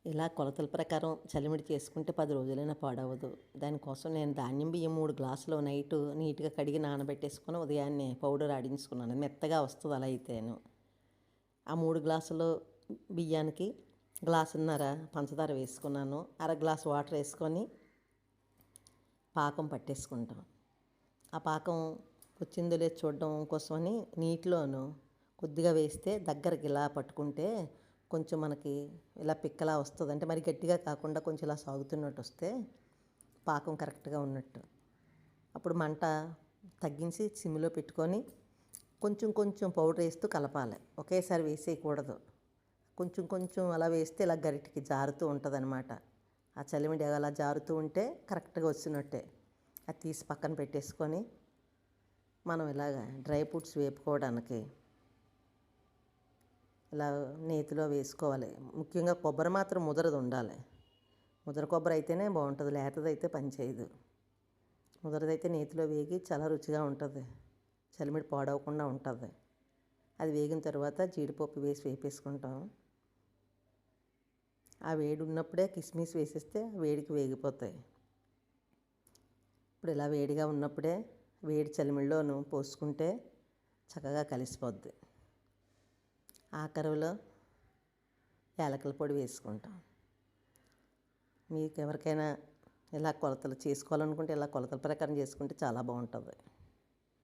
ఇలా కొలతల ప్రకారం చలిమిడి చేసుకుంటే 10 రోజులైనా పాడవదు. దానికోసం నేను ధాన్యం బియ్యం 3 గ్లాసులు నైటు నీట్‌గా కడిగి నానబెట్టేసుకొని ఉదయాన్నే పౌడర్ ఆడించుకున్నాను. మెత్తగా వస్తది అలా అయితేను. ఆ 3 గ్లాసులు బియ్యానికి గ్లాసున్నర పంచదార వేసుకున్నాను. అర గ్లాసు వాటర్ వేసుకొని పాకం పట్టేసుకుంటాం. ఆ పాకం వచ్చిందో లేదో చూడడం కోసమని నీటిలోను కొద్దిగా వేస్తే దగ్గరికి ఇలా పట్టుకుంటే కొంచెం మనకి ఇలా పిక్కలా వస్తుంది. అంటే మరి గట్టిగా కాకుండా కొంచెం ఇలా సాగుతున్నట్టు వస్తే పాకం కరెక్ట్గా ఉన్నట్టు. అప్పుడు మంట తగ్గించి సిమ్లో పెట్టుకొని కొంచెం కొంచెం పౌడర్ వేస్తూ కలపాలి. ఒకేసారి వేసేయకూడదు. కొంచెం కొంచెం అలా వేస్తే ఇలా గరిటికి జారుతూ ఉంటుంది అనమాట. ఆ చలిమిడి అలా జారుతూ ఉంటే కరెక్ట్గా వచ్చినట్టే. అది తీసి పక్కన పెట్టేసుకొని మనం ఇలాగ డ్రై ఫ్రూట్స్ వేపుకోవడానికి ఇలా నేతిలో వేసుకోవాలి. ముఖ్యంగా కొబ్బరి మాత్రం ముదరది ఉండాలి. ముదర కొబ్బరి అయితేనే బాగుంటుంది, లేతదైతే పనిచేయదు. ముదరదైతే నేతిలో వేగి చాలా రుచిగా ఉంటుంది, చలిమిడి పాడవకుండా ఉంటుంది. అది వేగిన తర్వాత జీడిపప్పు వేసి వేపేసుకుంటాం. ఆ వేడి ఉన్నప్పుడే కిస్మిస్ వేసేస్తే వేడికి వేగిపోతాయి. ఇప్పుడు ఇలా వేడిగా ఉన్నప్పుడే వేడి చలిమిడిలోను పోసుకుంటే చక్కగా కలిసిపోద్ది. ఆఖరిలో యాలకుల పొడి వేసుకుంటాం. మీకు ఎవరికైనా ఇలా కొలతలు చేసుకోవాలనుకుంటే ఇలా కొలతల ప్రకారం చేసుకుంటే చాలా బాగుంటుంది.